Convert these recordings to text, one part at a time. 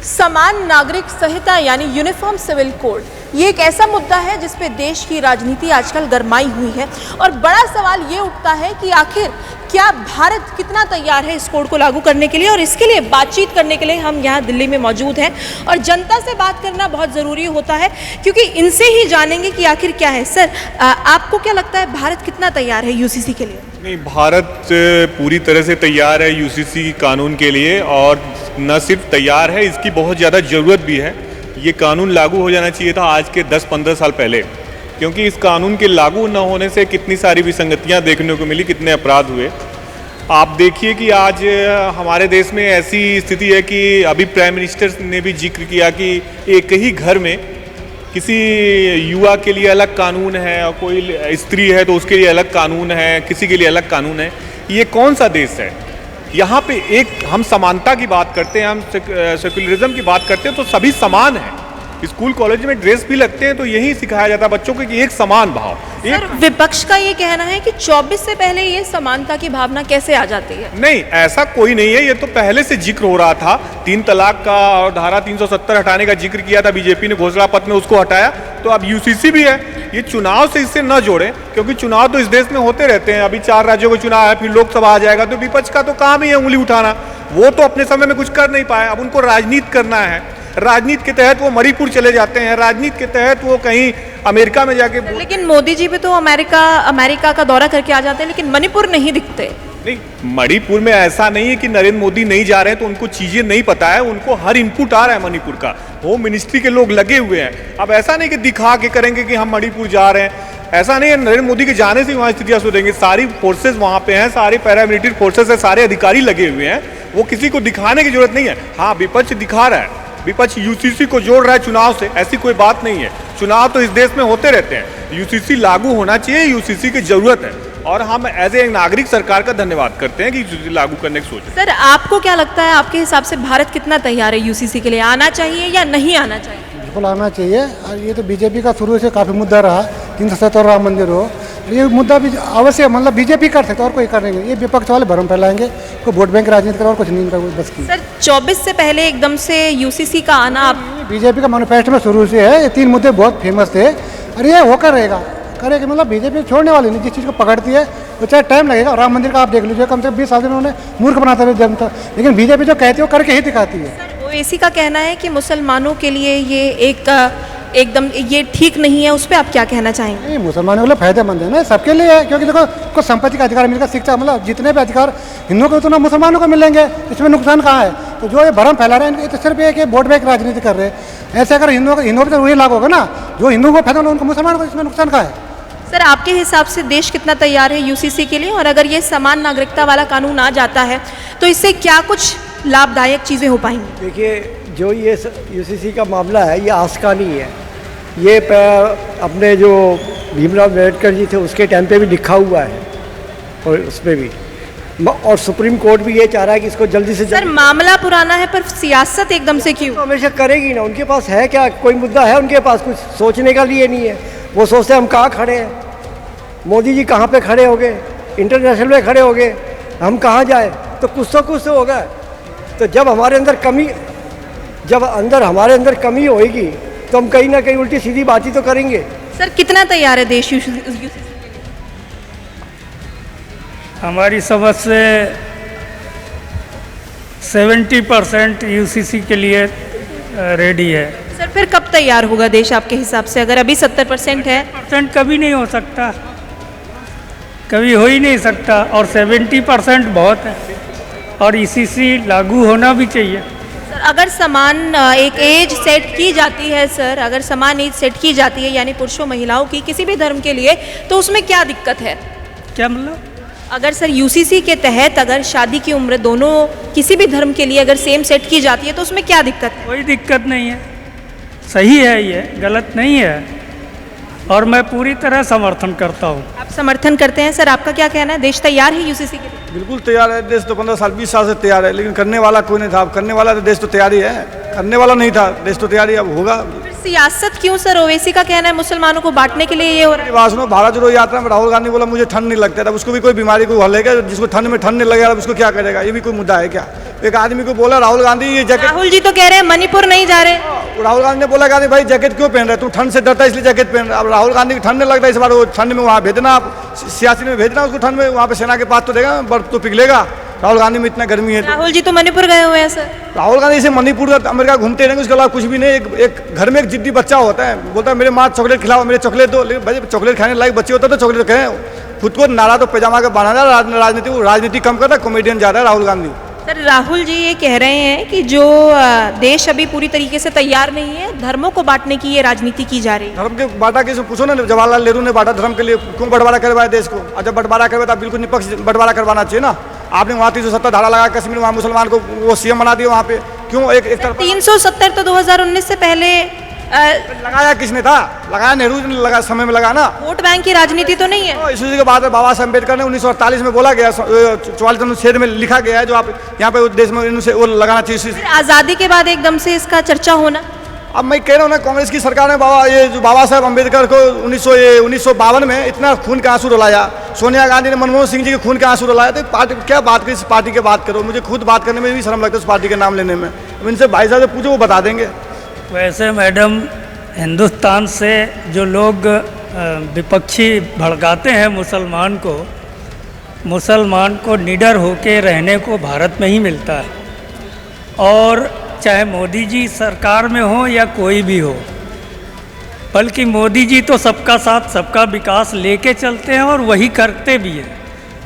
समान नागरिक संहिता यानी यूनिफॉर्म सिविल कोड, ये एक ऐसा मुद्दा है जिस पे देश की राजनीति आजकल गरमाई हुई है और बड़ा सवाल ये उठता है कि आखिर क्या भारत कितना तैयार है इस कोड को लागू करने के लिए। और इसके लिए बातचीत करने के लिए हम यहाँ दिल्ली में मौजूद हैं और जनता से बात करना बहुत ज़रूरी होता है क्योंकि इनसे ही जानेंगे कि आखिर क्या है। सर, आपको क्या लगता है भारत कितना तैयार है यूसीसी के लिए? नहीं, भारत पूरी तरह से तैयार है यूसीसी कानून के लिए और न सिर्फ तैयार है, इसकी बहुत ज़्यादा ज़रूरत भी है। ये कानून लागू हो जाना चाहिए था आज के 10-15 साल पहले, क्योंकि इस कानून के लागू न होने से कितनी सारी विसंगतियां देखने को मिली, कितने अपराध हुए। आप देखिए कि आज हमारे देश में ऐसी स्थिति है कि अभी प्राइम मिनिस्टर ने भी जिक्र किया कि एक ही घर में किसी युवा के लिए अलग कानून है और कोई स्त्री है तो उसके लिए अलग कानून है, किसी के लिए अलग कानून है। ये कौन सा देश है? यहाँ पे एक हम समानता की बात करते हैं, हम सेक्युलरिज्म की बात करते हैं तो सभी समान हैं। स्कूल कॉलेज में ड्रेस भी लगते हैं तो यही सिखाया जाता है बच्चों को कि एक समान भाव। सर, विपक्ष का ये कहना है कि 24 से पहले ये समानता की भावना कैसे आ जाती है? नहीं, ऐसा कोई नहीं है। ये तो पहले से जिक्र हो रहा था। 3 तलाक का और धारा 370 हटाने का जिक्र किया था बीजेपी ने घोषणा पत्र में, उसको हटाया। तो अब यूसीसी भी है। ये चुनाव से इससे न जोड़ें, क्योंकि चुनाव तो इस देश में होते रहते हैं। अभी 4 राज्यों का चुनाव है, फिर लोकसभा आ जाएगा, तो विपक्ष का तो काम ही है उंगली उठाना। वो तो अपने समय में कुछ कर नहीं पाए, अब उनको राजनीति करना है। राजनीति के तहत वो मणिपुर चले जाते हैं, राजनीति के तहत वो कहीं अमेरिका में जाके। लेकिन मोदी जी भी तो अमेरिका का दौरा करके आ जाते हैं, लेकिन मणिपुर नहीं दिखते। नहीं, मणिपुर में ऐसा नहीं है कि नरेंद्र मोदी नहीं जा रहे हैं तो उनको चीजें नहीं पता है। उनको हर इनपुट आ रहा है मणिपुर का। होम मिनिस्ट्री के लोग लगे हुए हैं। अब ऐसा नहीं कि दिखा के करेंगे कि हम मणिपुर जा रहे हैं, ऐसा नहीं है। नरेंद्र मोदी के जाने से वहाँ स्थितियां सुधरेंगी। सारी फोर्सेज वहाँ पे हैं, सारे पैरामिलिट्री फोर्सेज है, सारे अधिकारी लगे हुए हैं। वो किसी को दिखाने की जरूरत नहीं है। हाँ, विपक्ष दिखा रहा है, विपक्ष यूसीसी को जोड़ रहा है चुनाव से, ऐसी कोई बात नहीं है। चुनाव तो इस देश में होते रहते हैं। यूसीसी लागू होना चाहिए, यूसीसी की जरूरत है और हम एज ए नागरिक सरकार का धन्यवाद करते हैं कि यूसीसी लागू करने की सोच। सर, आपको क्या लगता है, आपके हिसाब से भारत कितना तैयार है यूसीसी के लिए? आना चाहिए या नहीं आना चाहिए? बिल्कुल आना चाहिए। और ये तो बीजेपी का शुरू से काफ़ी मुद्दा रहा, 370 राम मंदिर हो, ये मुद्दा भी अवश्य मतलब बीजेपी कर सकते और कोई करेंगे। ये विपक्ष वाले भरम फैलाएंगे, कोई वोट बैंक राजनीति कर और कुछ नहीं कर बस की। सर, 24 से पहले एकदम से यूसीसी का आना आप बीजेपी का मैनिफेस्टो में शुरू से है। ये 3 मुद्दे बहुत फेमस थे और ये होकर रहेगा, करेगा। मतलब बीजेपी छोड़ने वाली नहीं, जिस चीज़ को पकड़ती है वो चाहे टाइम लगेगा। राम मंदिर का आप देख लीजिए, कम से कम 20 साल से उन्होंने मूर्ख बनाते हुए जनता, लेकिन बीजेपी जो कहती है वो करके ही दिखाती है। ओवैसी का कहना है कि मुसलमानों के लिए ये एकदम ये ठीक नहीं है, उस पर आप क्या कहना चाहेंगे? नहीं, मुसलमानों के लिए फायदेमंद है ना, सबके लिए है। क्योंकि देखो, कुछ संपत्ति का अधिकार मिलेगा, शिक्षा मतलब जितने भी अधिकार हिंदुओं को उतना मुसलमानों को मिलेंगे, इसमें नुकसान कहाँ है? तो जो ये भरम फैला रहे हैं, ये तो सिर्फ एक वोट बैंक राजनीति कर रहे हैं। ऐसे अगर हिंदुओं पर तो वही लागू होगा ना, जो हिंदुओं को फायदा होगा उनको मुसलमानों को इसमें नुकसान कहाँ है? सर, आपके हिसाब से देश कितना तैयार है यूसीसी के लिए? और अगर ये समान नागरिकता वाला कानून आ जाता है तो इससे क्या कुछ लाभदायक चीज़ें हो पाएंगी? देखिए, जो ये यूसीसी का मामला है, ये आज का नहीं है। ये अपने जो भीमराव अम्बेडकर जी थे उसके टाइम पे भी लिखा हुआ है और उसमें भी, और सुप्रीम कोर्ट भी ये चाह रहा है कि इसको जल्दी से सर, मामला पुराना है पर सियासत एकदम से क्यों? तो हमेशा करेगी ना। उनके पास है क्या कोई मुद्दा है? उनके पास कुछ सोचने का लिए नहीं है। वो सोचते हैं हम कहाँ खड़े हैं, मोदी जी कहाँ पे खड़े हो गए, इंटरनेशनल में खड़े हो गए, हम कहाँ जाए? तो कुछ तो होगा। तो जब हमारे अंदर कमी होएगी तो हम कहीं ना कहीं उल्टी सीधी बात ही तो करेंगे। सर, कितना तैयार है देश यूसीसी के लिए? हमारी समझ से 70% यूसीसी के लिए रेडी है। सर, फिर कब तैयार होगा देश आपके हिसाब से? अगर अभी 70% है, % कभी नहीं हो सकता, कभी हो ही नहीं सकता। और 70% बहुत है और यूसीसी लागू होना भी चाहिए। सर, अगर समान एक एज सेट की जाती है, सर अगर समान एज सेट की जाती है यानी पुरुषों महिलाओं की किसी भी धर्म के लिए, तो उसमें क्या दिक्कत है? क्या मतलब? अगर सर यूसीसी के तहत अगर शादी की उम्र दोनों किसी भी धर्म के लिए अगर सेम सेट की जाती है तो उसमें क्या दिक्कत है? कोई दिक्कत नहीं है, सही है, ये गलत नहीं है और मैं पूरी तरह समर्थन करता हूँ। आप समर्थन करते हैं? सर, आपका क्या कहना है, देश तैयार है यूसीसी के लिए? बिल्कुल तैयार है देश तो। 15 साल 20 साल से तैयार है, लेकिन करने वाला कोई नहीं था। अब करने वाला तो देश तो तैयार ही है, करने वाला नहीं था, देश तो तैयार ही अब होगा। सियासत क्यों सर? ओवैसी का कहना है मुसलमानों को बांटने के लिए ये हो रहा है। बात सुनो, भारत जोड़ो यात्रा में राहुल गांधी बोला मुझे ठंड नहीं लगता था, उसको भी कोई बीमारी को हल है, जिसको ठंड नहीं लगेगा उसको क्या करेगा? ये भी कोई मुद्दा है क्या? एक आदमी को बोला राहुल गांधी ये जैकेट, राहुल जी तो कह रहे हैं मणिपुर नहीं जा रहे। राहुल गांधी ने बोला गांधी भाई जैकेट क्यों पहन रहे, तू ठंड से डरता है इसलिए जैकेट पहन रहा है। अब राहुल गांधी की ठंड नहीं लगता, इस बार वो ठंड में वहाँ भेजना, आप सियासी में भेजना उसको ठंड में, वहाँ पे सेना के पास तो देगा, बर्फ तो पिघलेगा। राहुल गांधी में इतना गर्मी है तो। राहुल जी तो मणिपुर गए हुए हैं सर। राहुल गांधी से मणिपुर अमेरिका घूमते रहेंगे, उसके अलावा कुछ भी नहीं। एक घर में एक जिद्दी बच्चा होता है, बोलता है मेरे माँ चॉकलेट खिलाओ, मेरे चॉकलेट दो, लेकिन भाई चॉकलेट खाने लायक बच्चे होता तो चॉकलेट कहें। खुद को नारा तो पैजामा का बनाना, राजनीति कम करता, कॉमेडियन ज़्यादा है राहुल गांधी। सर राहुल जी ये कह रहे हैं कि जो देश अभी पूरी तरीके से तैयार नहीं है, धर्मों को बांटने की ये राजनीति की जा रही है। धर्म के बांटा किसी पूछो ना, जवाहरलाल नेहरू ने बांटा धर्म के लिए, क्यों बंटवारा करवाया देश को? और जब बंटवारा करवाया बिल्कुल निष्पक्ष बंटवारा करवाना चाहिए ना। आपने वहाँ 370 धारा लगा कश्मीर, वहाँ मुसलमान को वो सीएम बना दिया, वहाँ पे क्यों एक तरफ 370 तो 2019 से पहले लगाया किसने था? लगाया नेहरू ने, लगा समय में लगा ना। वोट बैंक की राजनीति तो नहीं है। इसी के बाद बाबा साहब अम्बेडकर ने 1948 में बोला गया, 44 अनुच्छेद में लिखा गया है जो आप यहाँ पे देश में इनसे वो लगाना चाहिए। आज़ादी के बाद एकदम से इसका चर्चा होना। अब मैं कह रहा हूँ ना, कांग्रेस की सरकार ने बाबा साहब अम्बेडकर को 1952 में इतना खून के आंसू रुलाया, सोनिया गांधी ने मनमोहन सिंह जी के खून के आंसू रुलाया, तो पार्टी क्या बात करी? इस पार्टी की बात करो, मुझे खुद बात करने में भी शर्म लगता है उस पार्टी के नाम लेने में। इनसे भाई साहब से पूछो, वो बता देंगे। वैसे मैडम, हिंदुस्तान से जो लोग विपक्षी भड़काते हैं मुसलमान को निडर होके रहने को भारत में ही मिलता है। और चाहे मोदी जी सरकार में हो या कोई भी हो, बल्कि मोदी जी तो सबका साथ सबका विकास लेके चलते हैं और वही करते भी हैं।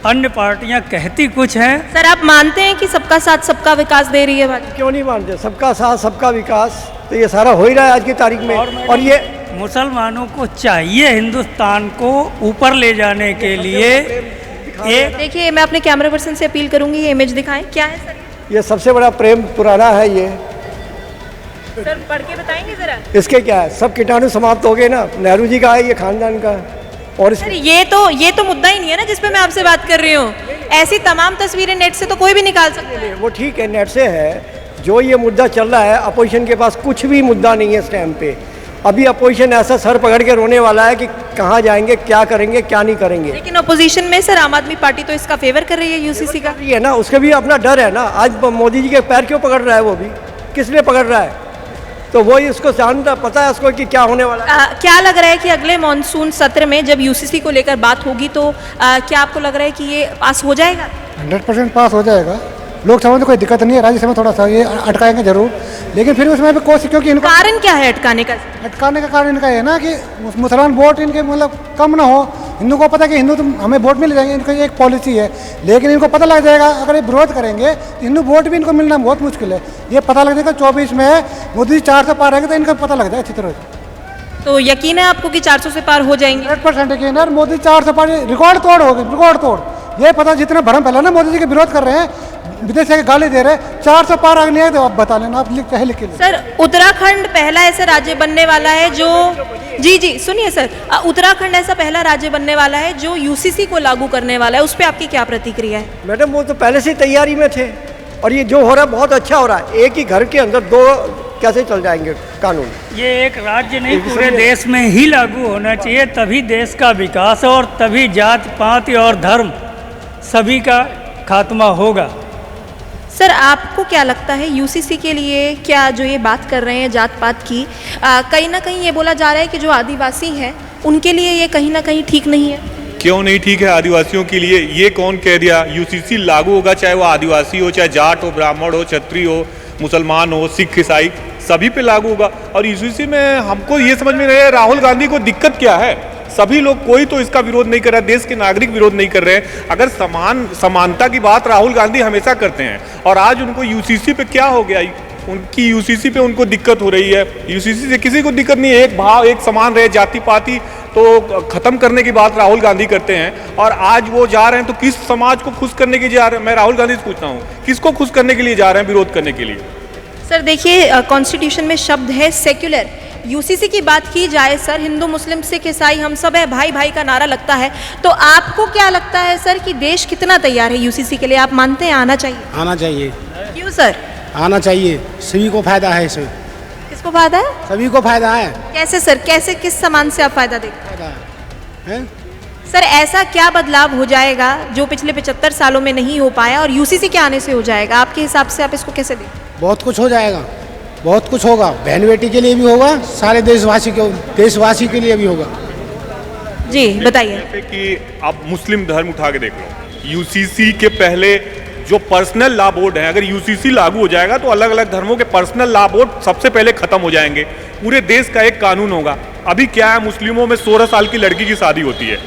अन्य पार्टियां कहती कुछ हैं। सर आप मानते हैं कि सबका साथ सबका विकास दे रही है भाजपा? क्यों नहीं मानते? सबका साथ सबका विकास तो ये सारा हो ही रहा है आज की तारीख में। और ये मुसलमानों को चाहिए हिंदुस्तान को ऊपर ले जाने के लिए। एक देखिए, मैं अपने कैमरा पर्सन से अपील करूंगी, ये इमेज दिखाएं। क्या है सर? ये सबसे बड़ा प्रेम पुराना है ये। सर पढ़ के बताएंगे जरा। इसके क्या है, सब कीटाणु समाप्त हो गए ना। नेहरू जी का है ये, खानदान का। और सर ये तो मुद्दा ही नहीं है ना जिस पे मैं आपसे बात कर रही हूँ। ऐसी तमाम तस्वीरें नेट से तो कोई भी निकाल सकता है। वो ठीक है, नेट से है। जो ये मुद्दा चल रहा है, अपोजिशन के पास कुछ भी मुद्दा नहीं है इस टाइम पे। अभी अपोजिशन ऐसा सर पकड़ के रोने वाला है कि कहाँ जाएंगे, क्या करेंगे, क्या नहीं करेंगे। लेकिन अपोजिशन में सर आम आदमी पार्टी तो इसका फेवर कर रही है, यूसीसी का। ये ना, उसके भी अपना डर है ना। आज मोदी जी के पैर क्यों पकड़ रहा है? वो भी किस लिए पकड़ रहा है? तो वही उसको जानता, पता है उसको कि क्या होने वाला है। क्या लग रहा है कि अगले मॉनसून सत्र में जब यूसीसी को लेकर बात होगी तो क्या आपको लग रहा है कि ये पास हो जाएगा? 100% पास हो जाएगा। लोकसभा में तो कोई दिक्कत नहीं है, राज्यसभा में थोड़ा सा ये अटकाएंगे जरूर, लेकिन फिर उसमें भी कोशिश, क्योंकि इनका कारण क्या है अटकाने का? अटकाने का कारण इनका ये ना कि मुसलमान वोट इनके मतलब कम ना हो। हिंदू को पता है कि हिंदू तो हमें वोट मिल जाएंगे, इनकी एक पॉलिसी है। लेकिन इनको पता लग जाएगा अगर ये विरोध करेंगे तो हिंदू वोट भी इनको मिलना बहुत मुश्किल है। ये पता लग जाएगा 24 में मोदी 400 पार रहेंगे तो इनका पता लग जाएगा अच्छी तरह। तो यकीन है आपको कि 400 से पार हो जाएंगे? 100% यकीन है। मोदी 400 पार, रिकॉर्ड तोड़ होगी, रिकॉर्ड तोड़। ये पता जितना भरम फैला ना, मोदी जी के विरोध कर रहे हैं, विदेश से गाली दे रहे हैं, 400 पार आगे नहीं आए तो आप बता लेना, आप चाहे लिख के लिए। सर उत्तराखंड पहला ऐसा राज्य बनने वाला है जो जी सुनिए सर, उत्तराखंड ऐसा पहला राज्य बनने वाला है जो यूसीसी को लागू करने वाला है, उस पर आपकी क्या प्रतिक्रिया है? मैडम वो तो पहले से तैयारी में थे और ये जो हो रहा है बहुत अच्छा हो रहा है। एक ही घर के अंदर दो कैसे चल जाएंगे कानून? ये एक राज्य नहीं, पूरे देश में ही लागू होना चाहिए, तभी देश का विकास और तभी जात पात और धर्म सभी का खात्मा होगा। सर आपको क्या लगता है यूसीसी के लिए क्या जो ये बात कर रहे हैं जात पात की, कहीं ना कहीं ये बोला जा रहा है कि जो आदिवासी हैं उनके लिए ये कहीं ना कहीं ठीक नहीं है? क्यों नहीं ठीक है आदिवासियों के लिए? ये कौन कह दिया? यूसीसी लागू होगा चाहे वो आदिवासी हो, चाहे जाट हो, ब्राह्मण हो, क्षत्रिय हो, मुसलमान हो, सिख, ईसाई, सभी पे लागू होगा। और यूसीसी में हमको ये समझ में नहीं है राहुल गांधी को दिक्कत क्या है। सभी लोग, कोई तो इसका विरोध नहीं कर रहा, देश के नागरिक विरोध नहीं कर रहे हैं। अगर समानता की बात राहुल गांधी हमेशा करते हैं और आज उनको यूसीसी पे क्या हो गया? उनकी यूसीसी पे उनको दिक्कत हो रही है। यूसीसी से किसी को दिक्कत नहीं है, एक भाव एक समान रहे, जाति पाति तो खत्म करने की बात राहुल गांधी करते हैं। और आज वो जा रहे हैं तो किस समाज को खुश करने के लिए जा रहे हैं? मैं राहुल गांधी से पूछता हूँ, किसको खुश करने के लिए जा रहे हैं, विरोध करने के लिए? सर देखिए, कॉन्स्टिट्यूशन में शब्द है सेक्युलर। यूसीसी की बात की जाए सर, हिंदू मुस्लिम सिख ईसाई हम सब है, भाई भाई का नारा लगता है। तो आपको क्या लगता है सर कि देश कितना तैयार है यूसीसी के लिए? आप मानते हैं आना चाहिए? आना चाहिए। क्यों सर? आना चाहिए, सभी को फायदा है इसमें। किसको फायदा है? सभी को फायदा है। कैसे सर, कैसे किस सामान से आप फायदा देखते फायदा है। सर? ऐसा क्या बदलाव हो जाएगा जो पिछले 75 सालों में नहीं हो पाया और यूसीसी के आने से हो जाएगा? आपके हिसाब से आप इसको कैसे देखते हैं? बहुत कुछ हो जाएगा, बहुत कुछ होगा। बहन बेटी के लिए भी होगा, सारे देशवासी के लिए भी होगा। जी बताइए। जैसे कि आप मुस्लिम धर्म उठा के देख लो, यूसीसी के पहले जो पर्सनल लॉ बोर्ड है, अगर यूसीसी लागू हो जाएगा तो अलग अलग धर्मों के पर्सनल लॉ बोर्ड सबसे पहले खत्म हो जाएंगे, पूरे देश का एक कानून होगा। अभी क्या है, मुस्लिमों में 16 साल की लड़की की शादी होती है।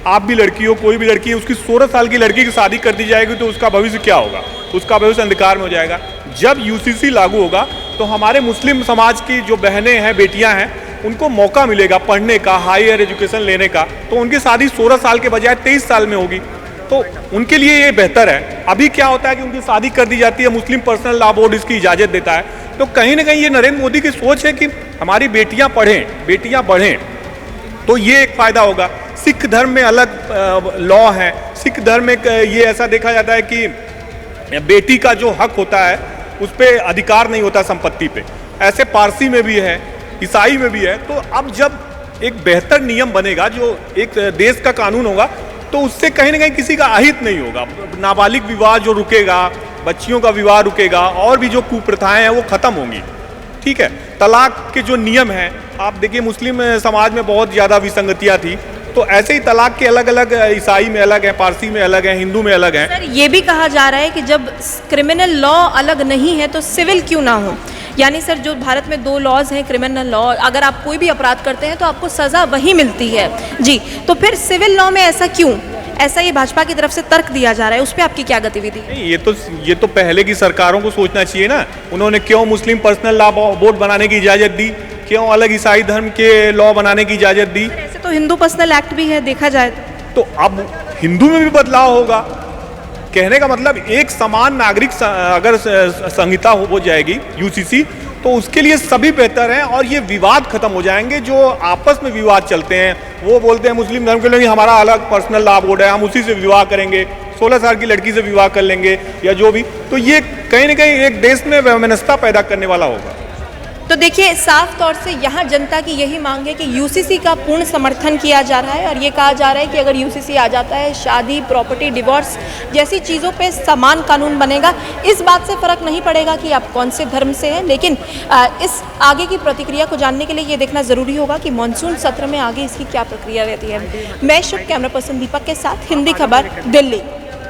आप भी लड़की हो, कोई भी लड़की है, उसकी 16 साल की लड़की की शादी कर दी जाएगी तो उसका भविष्य क्या होगा? उसका भविष्य अंधकार में हो जाएगा। जब यूसीसी लागू होगा तो हमारे मुस्लिम समाज की जो बहनें हैं, बेटियां हैं, उनको मौका मिलेगा पढ़ने का, हायर एजुकेशन लेने का, तो उनकी शादी 16 साल के बजाय 23 साल में होगी, तो उनके लिए ये बेहतर है। अभी क्या होता है कि उनकी शादी कर दी जाती है, मुस्लिम पर्सनल लॉ बोर्ड इसकी इजाज़त देता है, तो कहीं ना कहीं ये नरेंद्र मोदी की सोच है कि हमारी बेटियां पढ़ें, बेटियां बढ़ें, तो ये एक फ़ायदा होगा। सिख धर्म में अलग लॉ है। सिख धर्म में ये ऐसा देखा जाता है कि बेटी का जो हक होता है उस पर अधिकार नहीं होता संपत्ति पे। ऐसे पारसी में भी है, ईसाई में भी है। तो अब जब एक बेहतर नियम बनेगा, जो एक देश का कानून होगा, तो उससे कहीं ना कहीं किसी का अहित नहीं होगा। नाबालिग विवाह जो रुकेगा, बच्चियों का विवाह रुकेगा, और भी जो कुप्रथाएं हैं वो ख़त्म होंगी। ठीक है, तलाक के जो नियम हैं, आप देखिए मुस्लिम समाज में बहुत ज़्यादा विसंगतियाँ थी, तो ऐसे ही तलाक के अलग अलग, ईसाई में अलग है, पारसी में अलग है, हिंदू में अलग है। सर ये भी कहा जा रहा है कि जब क्रिमिनल लॉ अलग नहीं है तो सिविल क्यों ना हो? यानी सर जो भारत में 2 लॉज हैं, क्रिमिनल लॉ, अगर आप कोई भी अपराध करते हैं तो आपको सज़ा वही मिलती है जी, तो फिर सिविल लॉ में ऐसा क्यों? ऐसा ये भाजपा की तरफ से तर्क दिया जा रहा है, उस पर आपकी क्या गतिविधि है? ये तो पहले की सरकारों को सोचना चाहिए ना। उन्होंने क्यों मुस्लिम पर्सनल लॉ बोर्ड बनाने की इजाज़त दी? क्यों अलग ईसाई धर्म के लॉ बनाने की इजाज़त दी? ऐसे तो हिंदू पर्सनल एक्ट भी है, देखा जाए तो अब हिंदू में भी बदलाव होगा। कहने का मतलब एक समान नागरिक अगर संहिता हो जाएगी यूसीसी, तो उसके लिए सभी बेहतर हैं और ये विवाद खत्म हो जाएंगे। जो आपस में विवाद चलते हैं, वो बोलते हैं मुस्लिम धर्म के लिए हमारा अलग पर्सनल लॉ बोर्ड है, हम उसी से विवाह करेंगे, 16 साल की लड़की से विवाह कर लेंगे या जो भी, तो ये कहीं ना कहीं एक देश में वैमनस्यता पैदा करने वाला होगा। तो देखिए साफ तौर से यहाँ जनता की यही मांग है कि यूसीसी का पूर्ण समर्थन किया जा रहा है और ये कहा जा रहा है कि अगर यूसीसी आ जाता है, शादी, प्रॉपर्टी, डिवोर्स जैसी चीज़ों पे समान कानून बनेगा। इस बात से फ़र्क नहीं पड़ेगा कि आप कौन से धर्म से हैं, लेकिन इस आगे की प्रतिक्रिया को जानने के लिए ये देखना ज़रूरी होगा कि मानसून सत्र में आगे इसकी क्या प्रक्रिया रहती है। मैं शुभ कैमरा पर्सन दीपक के साथ, हिंदी खबर, दिल्ली।